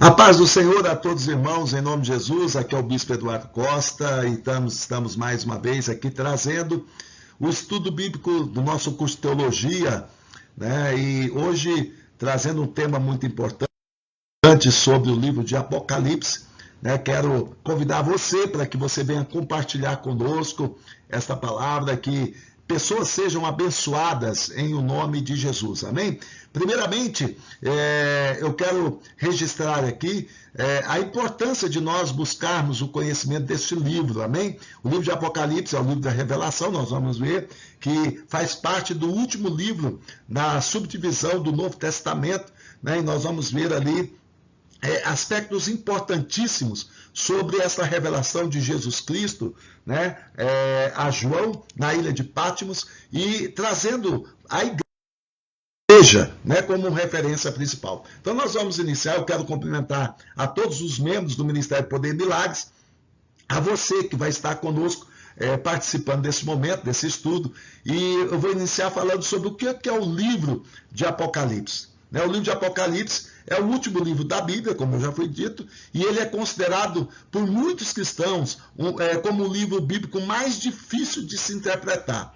A paz do Senhor a todos os irmãos, em nome de Jesus. Aqui é o Bispo Eduardo Costa e estamos mais uma vez aqui trazendo o estudo bíblico do nosso curso de teologia, né? E hoje trazendo um tema muito importante sobre o livro de Apocalipse, né? Quero convidar você para que você venha compartilhar conosco esta palavra, que pessoas sejam abençoadas em o nome de Jesus, amém? Primeiramente, eu quero registrar aqui a importância de nós buscarmos o conhecimento deste livro, amém? O livro de Apocalipse é o livro da revelação, nós vamos ver que faz parte do último livro na subdivisão do Novo Testamento, né? E nós vamos ver ali aspectos importantíssimos sobre essa revelação de Jesus Cristo, né, a João na ilha de Patmos, e trazendo a igreja, né, como referência principal. Então nós vamos iniciar. Eu quero cumprimentar a todos os membros do Ministério Poder e Milagres, a você que vai estar conosco participando desse momento, desse estudo, e eu vou iniciar falando sobre o que é o livro de Apocalipse. O livro de Apocalipse é o último livro da Bíblia, como já foi dito, e ele é considerado por muitos cristãos como o livro bíblico mais difícil de se interpretar.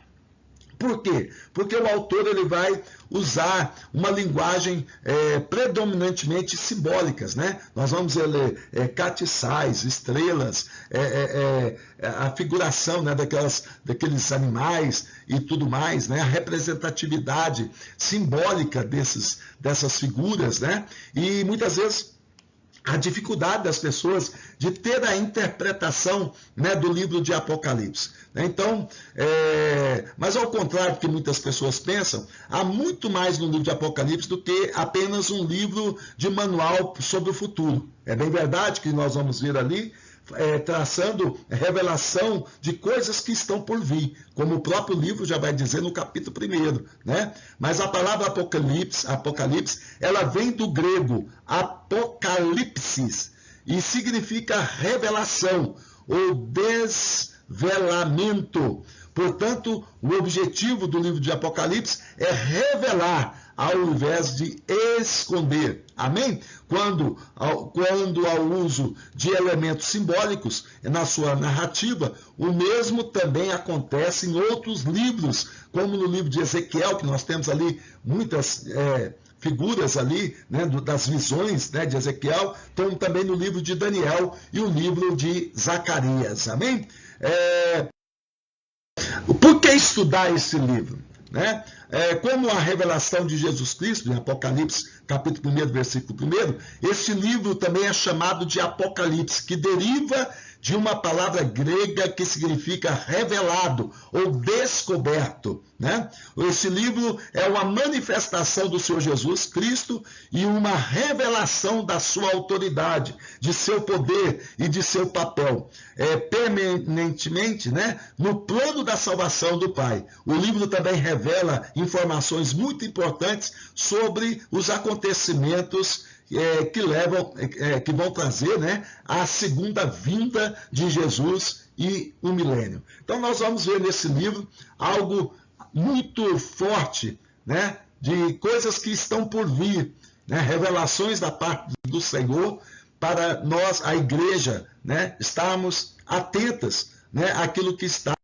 Por quê? Porque o autor ele vai usar uma linguagem predominantemente simbólicas, né? Nós vamos ler castiçais, estrelas, a figuração, né, daqueles animais e tudo mais, né? A representatividade simbólica dessas figuras, né? E muitas vezes a dificuldade das pessoas de ter a interpretação, né, do livro de Apocalipse. Então, mas ao contrário do que muitas pessoas pensam, há muito mais no livro de Apocalipse do que apenas um livro de manual sobre o futuro. É bem verdade que nós vamos ver ali, traçando revelação de coisas que estão por vir, como o próprio livro já vai dizer no capítulo 1, né? Mas a palavra Apocalipse, ela vem do grego apocalipsis, e significa revelação ou desvelamento. Portanto, o objetivo do livro de Apocalipse é revelar ao invés de esconder. Amém? Quando ao uso de elementos simbólicos na sua narrativa, o mesmo também acontece em outros livros, como no livro de Ezequiel, que nós temos ali muitas figuras ali, né, das visões, né, de Ezequiel, então também no livro de Daniel e o livro de Zacarias. Amém? Por que estudar esse livro? Né? Como a revelação de Jesus Cristo, em Apocalipse, capítulo 1, versículo 1, esse livro também é chamado de Apocalipse, que deriva de uma palavra grega que significa revelado ou descoberto, né? Esse livro é uma manifestação do Senhor Jesus Cristo e uma revelação da sua autoridade, de seu poder e de seu papel, permanentemente, né, no plano da salvação do Pai. O livro também revela informações muito importantes sobre os acontecimentos que vão trazer, né, a segunda vinda de Jesus e o milênio. Então nós vamos ver nesse livro algo muito forte, né, de coisas que estão por vir, né, revelações da parte do Senhor para nós, a igreja, né, estarmos atentas, né, àquilo que está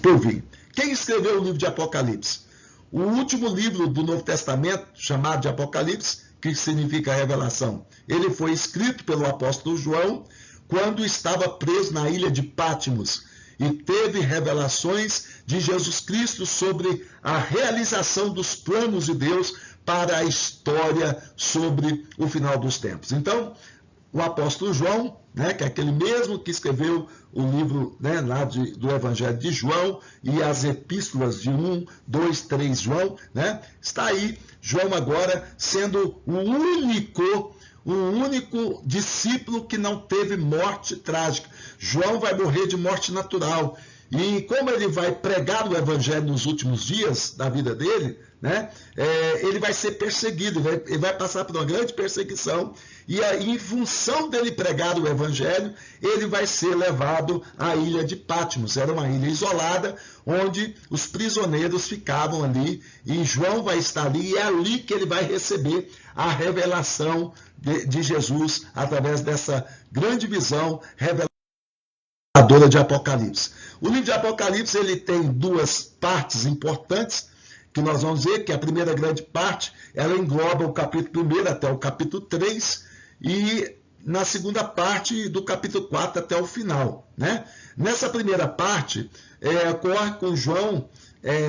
por vir. Quem escreveu o livro de Apocalipse? O último livro do Novo Testamento, chamado de Apocalipse, que significa revelação, ele foi escrito pelo apóstolo João quando estava preso na ilha de Patmos e teve revelações de Jesus Cristo sobre a realização dos planos de Deus para a história sobre o final dos tempos. Então, o apóstolo João, né, que é aquele mesmo que escreveu o livro, né, lá do Evangelho de João e as epístolas de 1, 2, 3 João, né, está aí João agora sendo o único discípulo que não teve morte trágica. João vai morrer de morte natural. E como ele vai pregar o Evangelho nos últimos dias da vida dele, né? Ele vai ser perseguido, ele vai passar por uma grande perseguição, e aí, em função dele pregar o evangelho, ele vai ser levado à ilha de Patmos. Era uma ilha isolada, onde os prisioneiros ficavam ali, e João vai estar ali, e é ali que ele vai receber a revelação de Jesus, através dessa grande visão reveladora de Apocalipse. O livro de Apocalipse ele tem duas partes importantes, que nós vamos ver que a primeira grande parte, ela engloba o capítulo 1 até o capítulo 3, e na segunda parte do capítulo 4 até o final, né? Nessa primeira parte, ocorre com João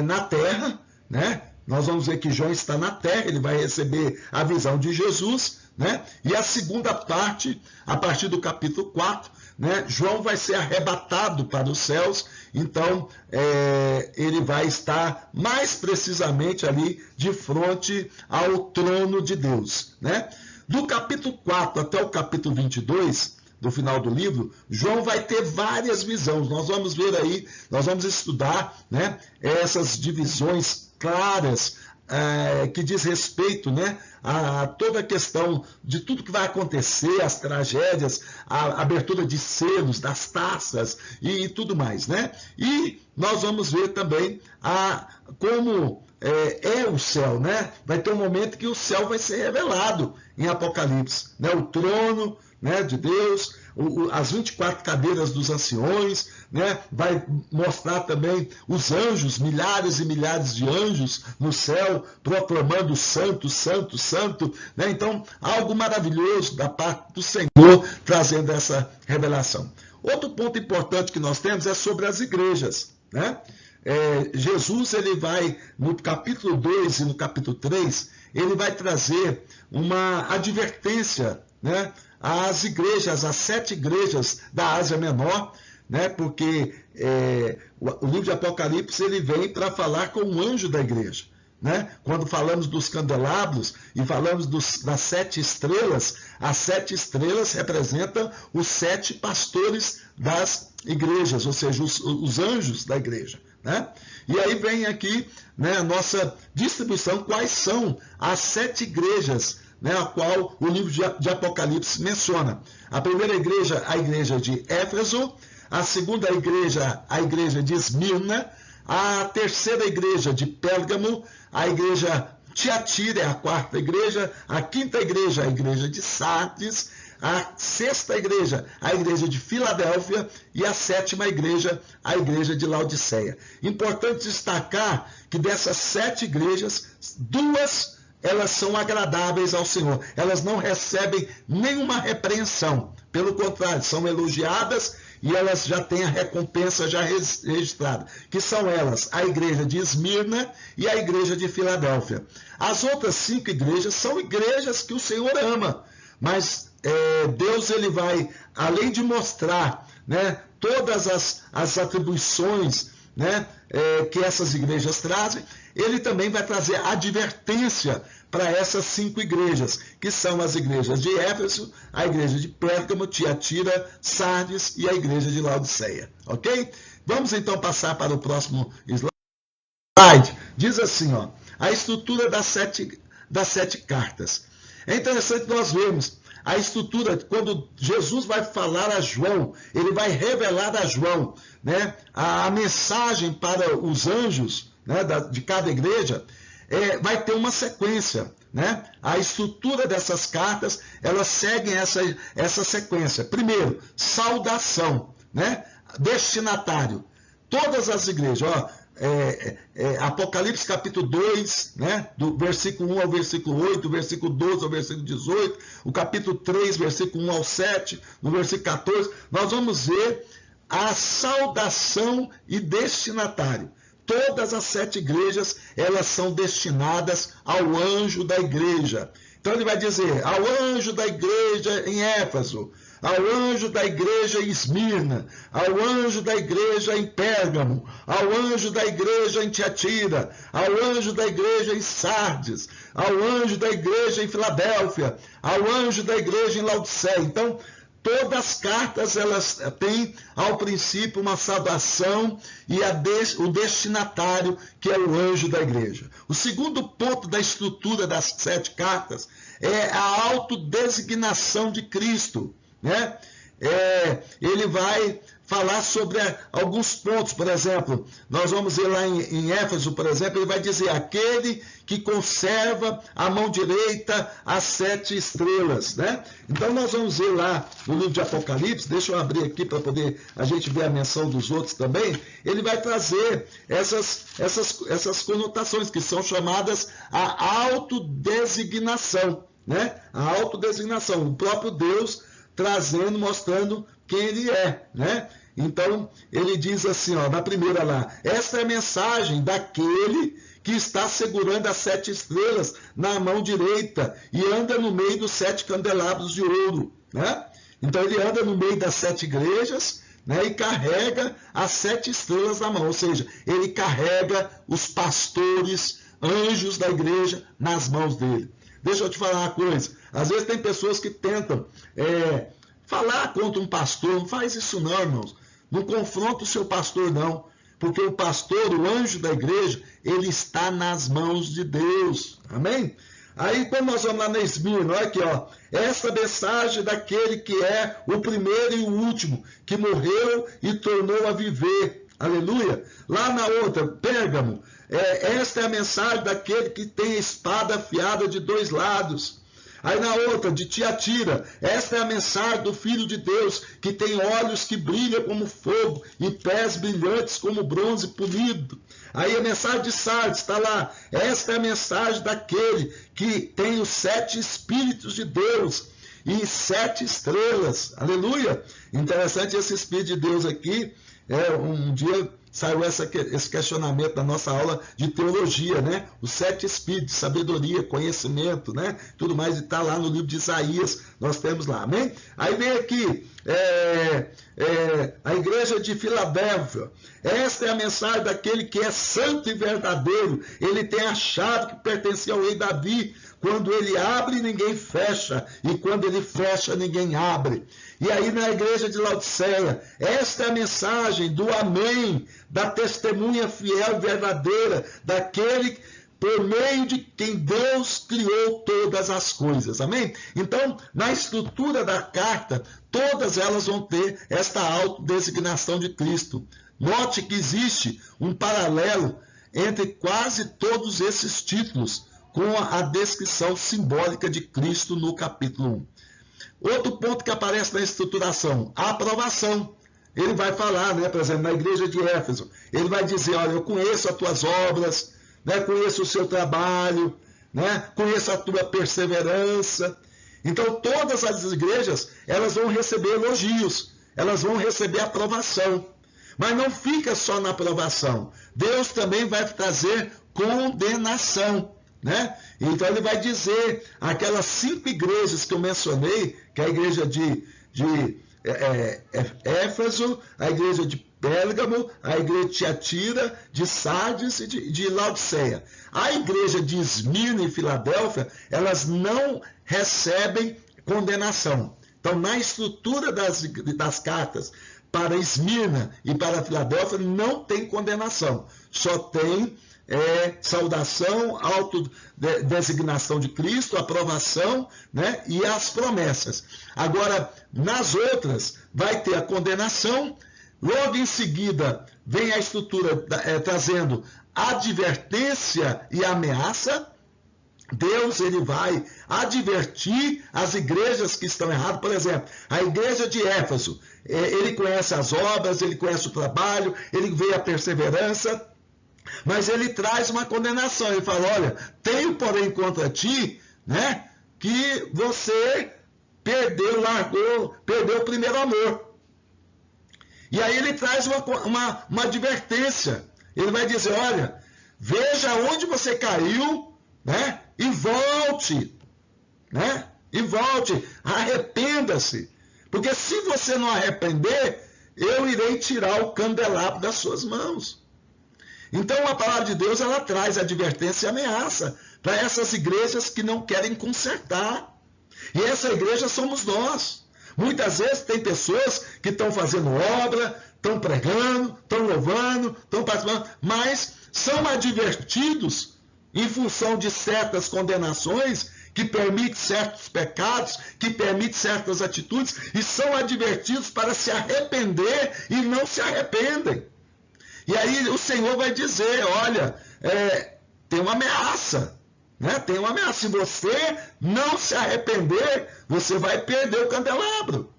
na terra, né? Nós vamos ver que João está na terra, ele vai receber a visão de Jesus, né? E a segunda parte, a partir do capítulo 4, né? João vai ser arrebatado para os céus, então ele vai estar mais precisamente ali de frente ao trono de Deus, né? Do capítulo 4 até o capítulo 22, do final do livro, João vai ter várias visões. Nós vamos ver aí, nós vamos estudar, né, essas divisões claras que diz respeito, né, a toda a questão de tudo que vai acontecer, as tragédias, a abertura de selos, das taças e tudo mais, né? E nós vamos ver também como o céu, né? Vai ter um momento que o céu vai ser revelado em Apocalipse, né? O trono, né, de Deus, as 24 cadeiras dos anciões, né? Vai mostrar também os anjos, milhares e milhares de anjos no céu, proclamando santo, santo, santo, né? Então, algo maravilhoso da parte do Senhor, trazendo essa revelação. Outro ponto importante que nós temos é sobre as igrejas, né? Jesus, ele vai, no capítulo 2 e no capítulo 3, ele vai trazer uma advertência, né, às igrejas, às 7 igrejas da Ásia Menor, né, porque o livro de Apocalipse ele vem para falar com o anjo da igreja, né? Quando falamos dos candelabros e falamos das 7 estrelas, as 7 estrelas representam os 7 pastores das igrejas, ou seja, os anjos da igreja, né? E aí vem aqui, né, a nossa distribuição, quais são as 7 igrejas, né, a qual o livro de Apocalipse menciona. A primeira igreja, a igreja de Éfeso; a segunda igreja, a igreja de Esmirna; a terceira igreja de Pérgamo; a igreja Tiatira é a quarta igreja; a quinta igreja, a igreja de Sardes; a sexta igreja, a igreja de Filadélfia; e a sétima igreja, a igreja de Laodiceia. Importante destacar que dessas 7 igrejas, 2 elas são agradáveis ao Senhor. Elas não recebem nenhuma repreensão. Pelo contrário, são elogiadas e elas já têm a recompensa já registrada. Que são elas, a igreja de Esmirna e a igreja de Filadélfia. As outras 5 igrejas são igrejas que o Senhor ama. Mas Deus, ele vai, além de mostrar, né, todas as atribuições, né, que essas igrejas trazem, ele também vai trazer advertência para essas 5 igrejas, que são as igrejas de Éfeso, a igreja de Pérgamo, Tiatira, Sardes e a igreja de Laodiceia. Ok? Vamos então passar para o próximo slide. Diz assim, ó, a estrutura das 7 cartas. É interessante nós vermos a estrutura, quando Jesus vai falar a João, ele vai revelar a João, né, a mensagem para os anjos, né, de cada igreja, vai ter uma sequência, né? A estrutura dessas cartas, elas seguem essa sequência. Primeiro, saudação, né? Destinatário. Todas as igrejas, ó, Apocalipse capítulo 2, né, do versículo 1 ao versículo 8, do versículo 12 ao versículo 18, o capítulo 3, versículo 1 ao 7, no versículo 14, nós vamos ver a saudação e destinatário. Todas as 7 igrejas, elas são destinadas ao anjo da igreja. Então ele vai dizer, ao anjo da igreja em Éfeso, ao anjo da igreja em Esmirna, ao anjo da igreja em Pérgamo, ao anjo da igreja em Tiatira, ao anjo da igreja em Sardes, ao anjo da igreja em Filadélfia, ao anjo da igreja em Laodiceia. Então, Todas as cartas elas têm ao princípio uma saudação e o destinatário, que é o anjo da igreja. O segundo ponto da estrutura das 7 cartas é a autodesignação de Cristo, né? Ele vai falar sobre alguns pontos. Por exemplo, nós vamos ver lá em Éfeso, por exemplo, ele vai dizer: aquele que conserva a mão direita as 7 estrelas, né? Então nós vamos ver lá no livro de Apocalipse, deixa eu abrir aqui para poder a gente ver a menção dos outros também. Ele vai trazer essas conotações que são chamadas a autodesignação, né? A autodesignação, o próprio Deus trazendo, mostrando quem ele é, né? Então, ele diz assim, ó, na primeira lá: esta é a mensagem daquele que está segurando as 7 estrelas na mão direita e anda no meio dos 7 candelabros de ouro, né? Então, ele anda no meio das 7 igrejas, né, e carrega as 7 estrelas na mão, ou seja, ele carrega os pastores, anjos da igreja nas mãos dele. Deixa eu te falar uma coisa, às vezes tem pessoas que tentam falar contra um pastor. Não faz isso não, irmãos. Não confronta o seu pastor, não. Porque o pastor, o anjo da igreja, ele está nas mãos de Deus. Amém? Aí quando nós vamos lá na Esmirna, olha aqui, ó. Esta mensagem daquele que é o primeiro e o último, que morreu e tornou a viver. Aleluia. Lá na outra, Pérgamo, esta é a mensagem daquele que tem a espada afiada de 2 lados. Aí na outra, de Tiatira, esta é a mensagem do Filho de Deus, que tem olhos que brilham como fogo e pés brilhantes como bronze polido. Aí a mensagem de Sardes está lá: esta é a mensagem daquele que tem os 7 Espíritos de Deus e 7 estrelas. Aleluia! Interessante esse Espírito de Deus aqui. Um dia saiu esse questionamento da nossa aula de teologia, né? Os 7 espíritos, sabedoria, conhecimento, né? Tudo mais, e está lá no livro de Isaías, nós temos lá, amém? Aí vem aqui, a igreja de Filadélfia. Esta é a mensagem daquele que é santo e verdadeiro. Ele tem a chave que pertencia ao rei Davi. Quando ele abre, ninguém fecha, e quando ele fecha, ninguém abre. E aí na igreja de Laodiceia, esta é a mensagem do amém, da testemunha fiel e verdadeira, daquele por meio de quem Deus criou todas as coisas. Amém? Então, na estrutura da carta, todas elas vão ter esta autodesignação de Cristo. Note que existe um paralelo entre quase todos esses títulos com a descrição simbólica de Cristo no capítulo 1. Outro ponto que aparece na estruturação, a aprovação. Ele vai falar, né, por exemplo, na igreja de Éfeso, ele vai dizer: olha, eu conheço as tuas obras, né, conheço o seu trabalho, né, conheço a tua perseverança. Então, todas as igrejas, elas vão receber elogios, elas vão receber aprovação. Mas não fica só na aprovação. Deus também vai trazer condenação, né? Então ele vai dizer aquelas 5 igrejas que eu mencionei, que é a igreja de Éfeso, a igreja de Pérgamo, a igreja de Tiatira, de Sardes e de Laodiceia. A igreja de Esmirna e Filadélfia, elas não recebem condenação. Então, na estrutura das cartas para Esmirna e para Filadélfia, não tem condenação, só tem saudação, autodesignação de Cristo, aprovação, né, e as promessas. Agora, nas outras, vai ter a condenação, logo em seguida vem a estrutura trazendo advertência e ameaça. Deus, ele vai advertir as igrejas que estão erradas. Por exemplo, a igreja de Éfeso, ele conhece as obras, ele conhece o trabalho, ele vê a perseverança, mas ele traz uma condenação. Ele fala: olha, tenho porém contra ti, né, que você perdeu o primeiro amor. E aí ele traz uma advertência. Ele vai dizer: olha, veja onde você caiu, né, e volte, né, e volte, arrependa-se, porque se você não arrepender, eu irei tirar o candelabro das suas mãos. Então a palavra de Deus, ela traz advertência e ameaça para essas igrejas que não querem consertar. E essa igreja somos nós. Muitas vezes tem pessoas que estão fazendo obra, estão pregando, estão louvando, estão participando, mas são advertidos em função de certas condenações que permitem certos pecados, que permitem certas atitudes, e são advertidos para se arrepender e não se arrependem. E aí o Senhor vai dizer, olha, tem uma ameaça, né? Tem uma ameaça. Se você não se arrepender, você vai perder o candelabro.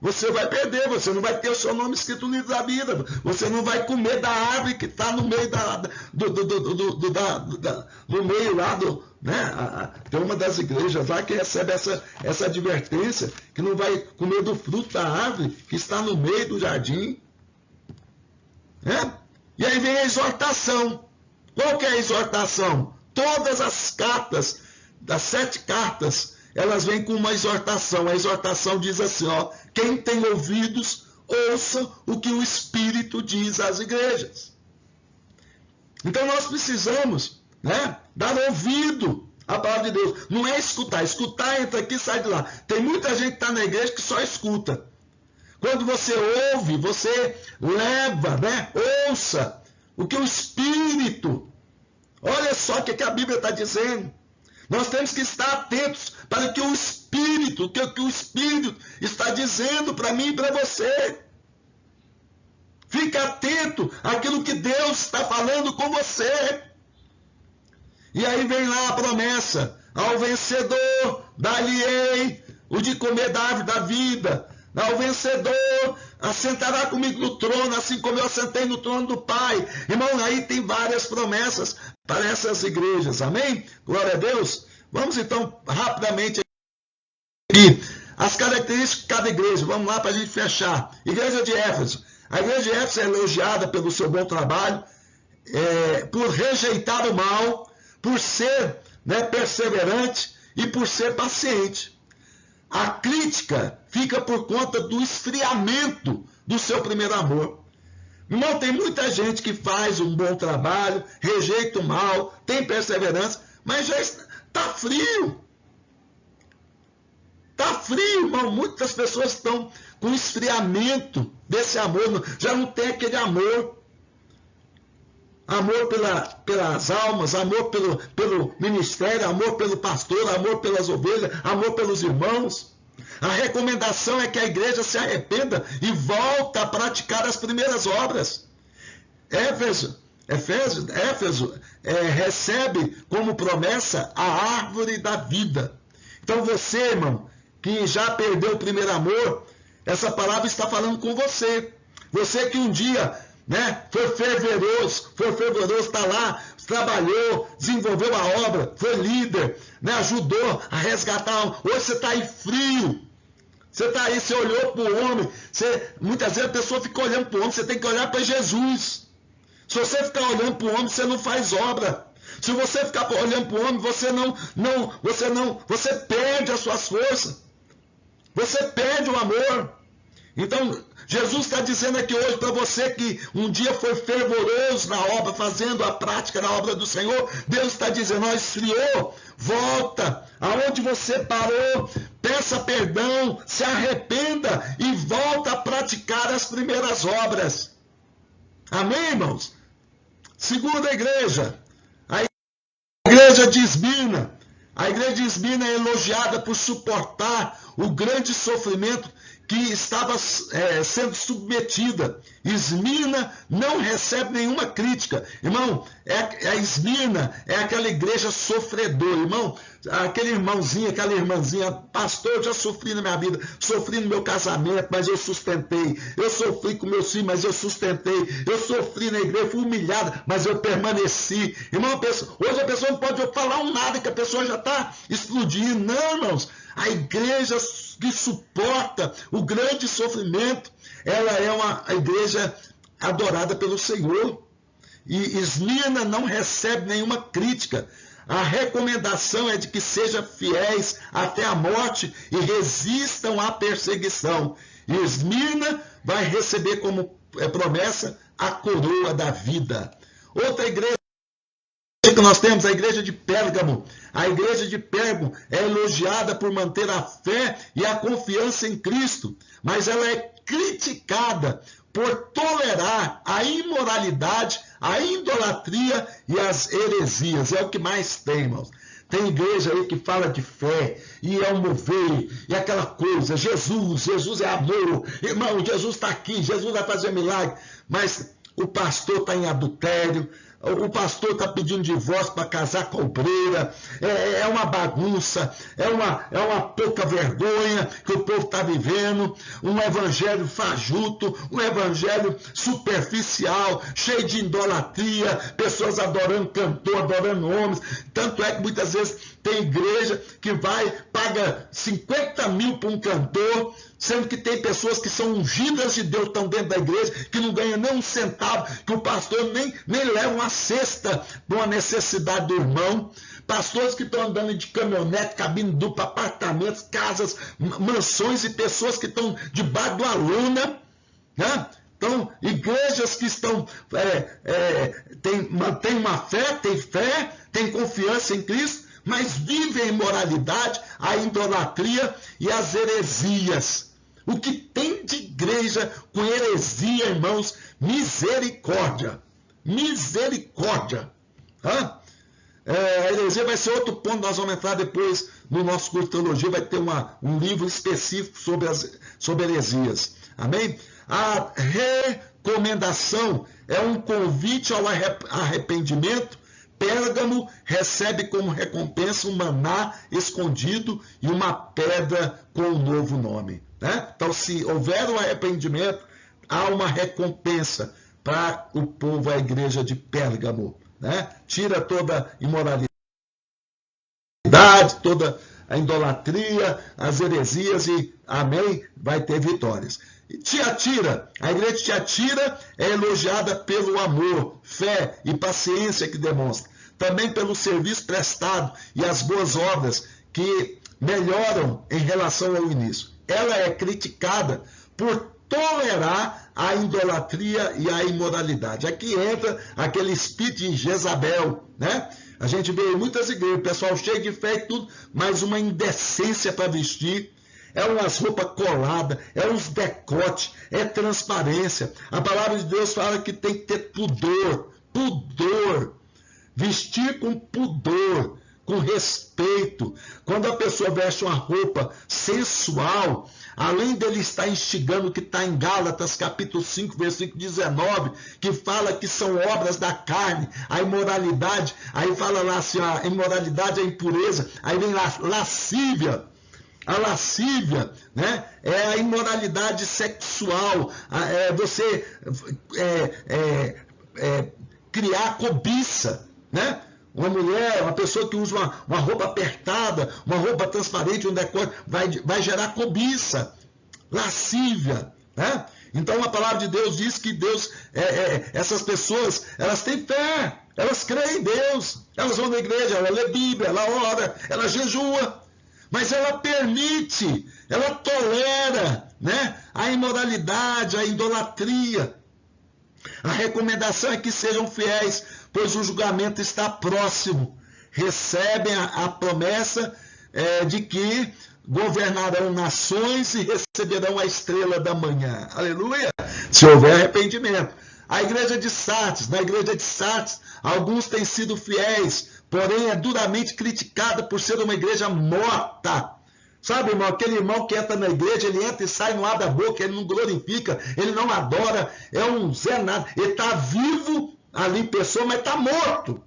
Você vai perder, você não vai ter o seu nome escrito no livro da vida, você não vai comer da árvore que está no meio no meio lá do, né? Tem uma das igrejas lá que recebe essa advertência, que não vai comer do fruto da árvore que está no meio do jardim. Né? E aí vem a exortação. Qual que é a exortação? Todas as cartas, das 7 cartas, elas vêm com uma exortação. A exortação diz assim, ó, quem tem ouvidos, ouça o que o Espírito diz às igrejas. Então nós precisamos, né, dar ouvido à palavra de Deus. Não é escutar. Escutar, entra aqui e sai de lá. Tem muita gente que está na igreja que só escuta. Quando você ouve, você leva, né, ouça o que o Espírito... Olha só o que a Bíblia está dizendo. Nós temos que estar atentos para que o Espírito está dizendo para mim e para você. Fique atento àquilo que Deus está falando com você. E aí vem lá a promessa. Ao vencedor, dar-lhe-ei o de comer da árvore da vida. Ao vencedor, assentará comigo no trono, assim como eu assentei no trono do Pai. Irmão, aí tem várias promessas para essas igrejas. Amém? Glória a Deus. Vamos então rapidamente aqui as características de cada igreja. Vamos lá para a gente fechar. Igreja de Éfeso. A igreja de Éfeso é elogiada pelo seu bom trabalho, por rejeitar o mal, por ser, né, perseverante e por ser paciente. A crítica fica por conta do esfriamento do seu primeiro amor. Irmão, tem muita gente que faz um bom trabalho, rejeita o mal, tem perseverança, mas já está frio. Está frio, irmão. Muitas pessoas estão com esfriamento desse amor, já não tem aquele amor. Amor pelas almas, amor pelo ministério, amor pelo pastor, amor pelas ovelhas, amor pelos irmãos. A recomendação é que a igreja se arrependa e volta a praticar as primeiras obras. Éfeso recebe como promessa a árvore da vida. Então você, irmão, que já perdeu o primeiro amor, essa palavra está falando com você. Você que um dia, né, foi fervoroso, está lá, trabalhou, desenvolveu a obra, foi líder, né, ajudou a resgatar. Hoje você está aí frio. Você está aí, você olhou para o homem. Muitas vezes a pessoa fica olhando para o homem, você tem que olhar para Jesus. Se você ficar olhando para o homem, você não faz obra. Se você ficar olhando para o homem, você perde as suas forças. Você perde o amor. Então, Jesus está dizendo aqui hoje para você que um dia foi fervoroso na obra, fazendo a prática da obra do Senhor. Deus está dizendo, ó, esfriou, volta. Aonde você parou, peça perdão, se arrependa e volta a praticar as primeiras obras. Amém, irmãos? Segunda igreja, a igreja de Esmirna. A igreja de Esmirna é elogiada por suportar o grande sofrimento que estava sendo submetida. Esmirna não recebe nenhuma crítica. Irmão, a Esmirna é aquela igreja sofredora. Irmão, aquele irmãozinho, aquela irmãzinha, pastor, eu já sofri na minha vida, sofri no meu casamento, mas eu sustentei. Eu sofri com meus filhos, mas eu sustentei. Eu sofri na igreja, fui humilhada, mas eu permaneci. Irmão, hoje a pessoa não pode falar um nada, que a pessoa já está explodindo. Não, irmãos. A igreja que suporta o grande sofrimento, ela é uma igreja adorada pelo Senhor. E Esmirna não recebe nenhuma crítica. A recomendação é de que sejam fiéis até a morte e resistam à perseguição. E Esmirna vai receber como promessa a coroa da vida. Outra igreja que nós temos a igreja de Pérgamo. A igreja de Pérgamo é elogiada por manter a fé e a confiança em Cristo, mas ela é criticada por tolerar a imoralidade, a idolatria e as heresias. É o que mais tem, irmãos. Tem igreja aí que fala de fé, e é um mover, e aquela coisa, Jesus é amor, irmão, Jesus está aqui, Jesus vai fazer milagre, mas o pastor está em adultério, o pastor está pedindo divórcio para casar com a obreira, é uma bagunça, é uma pouca vergonha que o povo está vivendo, um evangelho fajuto, um evangelho superficial, cheio de idolatria, pessoas adorando cantor, adorando homens. Tanto é que muitas vezes tem igreja que paga 50 mil para um cantor, sendo que tem pessoas que são ungidas de Deus, estão dentro da igreja, que não ganham nem um centavo, que o pastor nem leva uma cesta de uma necessidade do irmão. Pastores que estão andando de caminhonete, cabine dupla, apartamentos, casas, mansões, e pessoas que estão debaixo de uma lona, né? Então, igrejas que estão, mantêm uma fé, têm confiança em Cristo, mas vivem a imoralidade, a idolatria e as heresias. O que tem de igreja com heresia, irmãos? Misericórdia. Misericórdia. A heresia vai ser outro ponto, nós vamos entrar depois no nosso curso de teologia, vai ter um livro específico sobre heresias. Amém? A recomendação é um convite ao arrependimento. Pérgamo recebe como recompensa um maná escondido e uma pedra com um novo nome. Né? Então, se houver um arrependimento, há uma recompensa para o povo, a igreja de Pérgamo. Né? Tira toda a imoralidade, toda a idolatria, as heresias e, amém, vai ter vitórias. Tiatira, a igreja de Tiatira é elogiada pelo amor, fé e paciência que demonstra. Também pelo serviço prestado e as boas obras que melhoram em relação ao início. Ela é criticada por tolerar a idolatria e a imoralidade. Aqui entra aquele espírito de Jezabel, né? A gente vê em muitas igrejas, pessoal cheio de fé e tudo, mas uma indecência para vestir. É umas roupas coladas, é uns decotes, é transparência. A palavra de Deus fala que tem que ter pudor, vestir com pudor, com respeito. Quando a pessoa veste uma roupa sensual, além dele estar instigando o que está em Gálatas, capítulo 5, versículo 19, que fala que são obras da carne, a imoralidade, aí fala lá assim, a imoralidade, a impureza, aí vem lá, lascívia. A lascívia, né, é a imoralidade sexual, você criar cobiça, né? Uma mulher, uma pessoa que usa uma roupa apertada, uma roupa transparente, um decote, vai gerar cobiça, lascívia, né? Então a palavra de Deus diz que Deus, essas pessoas, elas têm fé, elas creem em Deus, elas vão na igreja, ela lê Bíblia, ela ora, ela jejua, mas ela permite, ela tolera, né, a imoralidade, a idolatria. A recomendação é que sejam fiéis, pois o julgamento está próximo. Recebem a promessa de que governarão nações e receberão a estrela da manhã. Aleluia! Se houver arrependimento. A igreja de Sardes, na igreja de Sardes, alguns têm sido fiéis, porém é duramente criticada por ser uma igreja morta. Sabe, irmão, aquele irmão que entra na igreja, ele entra e sai, não abre a boca, ele não glorifica, ele não adora, é um Zé nada. Ele está vivo ali, pessoa, mas está morto.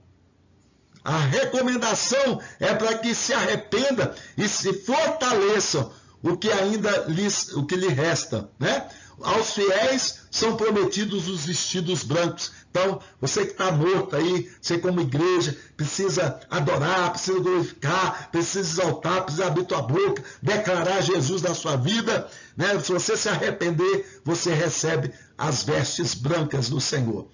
A recomendação é para que se arrependa e se fortaleçam o que lhe resta, né? Aos fiéis são prometidos os vestidos brancos. Então, você que está morto aí, você como igreja, precisa adorar, precisa glorificar, precisa exaltar, precisa abrir tua boca, declarar Jesus na sua vida, né? Se você se arrepender, você recebe as vestes brancas do Senhor.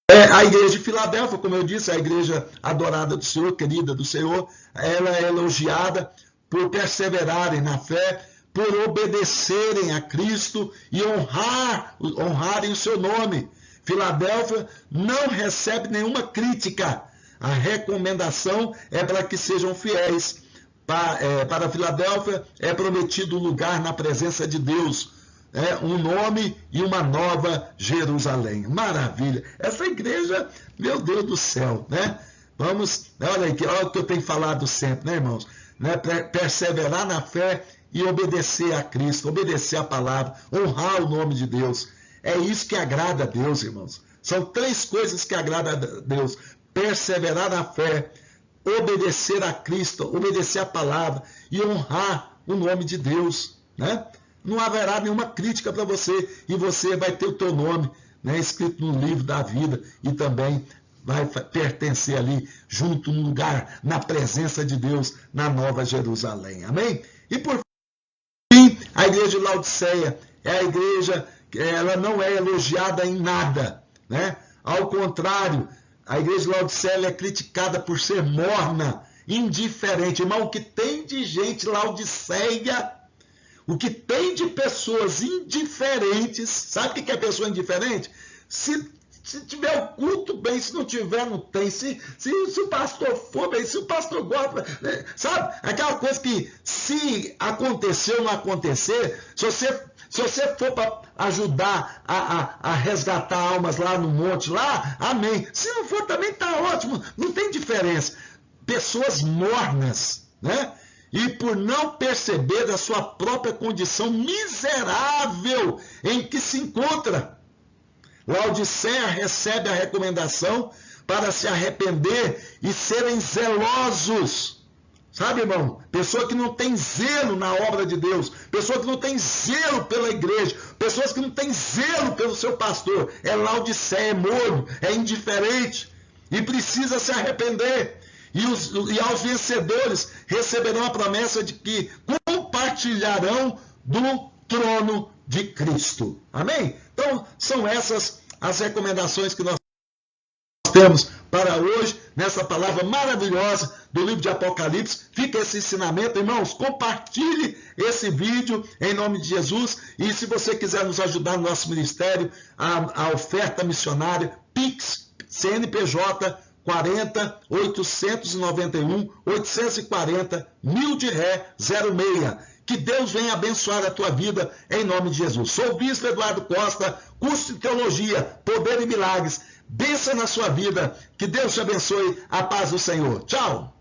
A igreja de Filadélfia, como eu disse, a igreja adorada do Senhor, querida do Senhor, ela é elogiada por perseverarem na fé, por obedecerem a Cristo e honrarem o seu nome. Filadélfia não recebe nenhuma crítica. A recomendação é para que sejam fiéis. Para Filadélfia é prometido um lugar na presença de Deus, um nome e uma nova Jerusalém. Maravilha! Essa igreja, meu Deus do céu, né? Vamos, olha o que eu tenho falado sempre, né, irmãos? Né? Perseverar na fé e obedecer a Cristo, obedecer a palavra, honrar o nome de Deus. É isso que agrada a Deus, irmãos. São 3 coisas que agradam a Deus: perseverar na fé, obedecer a Cristo, obedecer a palavra e honrar o nome de Deus, né? Não haverá nenhuma crítica para você, e você vai ter o teu nome, né, escrito no livro da vida, e também vai pertencer ali, junto no lugar, na presença de Deus, na Nova Jerusalém. Amém? E por fim, a igreja de Laodiceia é a igreja que ela não é elogiada em nada, né? Ao contrário, a igreja de Laodiceia é criticada por ser morna, indiferente. Irmão, o que tem de gente Laodiceia, o que tem de pessoas indiferentes, sabe o que é pessoa indiferente? Se tiver o culto, bem, se não tiver, não tem. Se o pastor for, bem, se o pastor gosta, né? Sabe? Aquela coisa que, se acontecer ou não acontecer, se você for para ajudar a resgatar almas lá no monte, lá, amém. Se não for, também está ótimo, não tem diferença. Pessoas mornas, né? E por não perceber a sua própria condição miserável em que se encontra. Laodiceia recebe a recomendação para se arrepender e serem zelosos. Sabe, irmão? Pessoa que não tem zelo na obra de Deus, pessoa que não tem zelo pela igreja, pessoas que não têm zelo pelo seu pastor. É Laodiceia, é morno, é indiferente e precisa se arrepender. E aos vencedores receberão a promessa de que compartilharão do trono de Cristo. Amém? Então, são essas as recomendações que nós temos para hoje, nessa palavra maravilhosa do livro de Apocalipse. Fica esse ensinamento, irmãos, compartilhe esse vídeo em nome de Jesus, e se você quiser nos ajudar no nosso ministério, a oferta missionária, Pix, CNPJ 40 891 840 1000 de ré 06. Que Deus venha abençoar a tua vida em nome de Jesus. Sou o Bispo Eduardo Costa, curso de Teologia, Poder e Milagres. Bênção na sua vida. Que Deus te abençoe. A paz do Senhor. Tchau.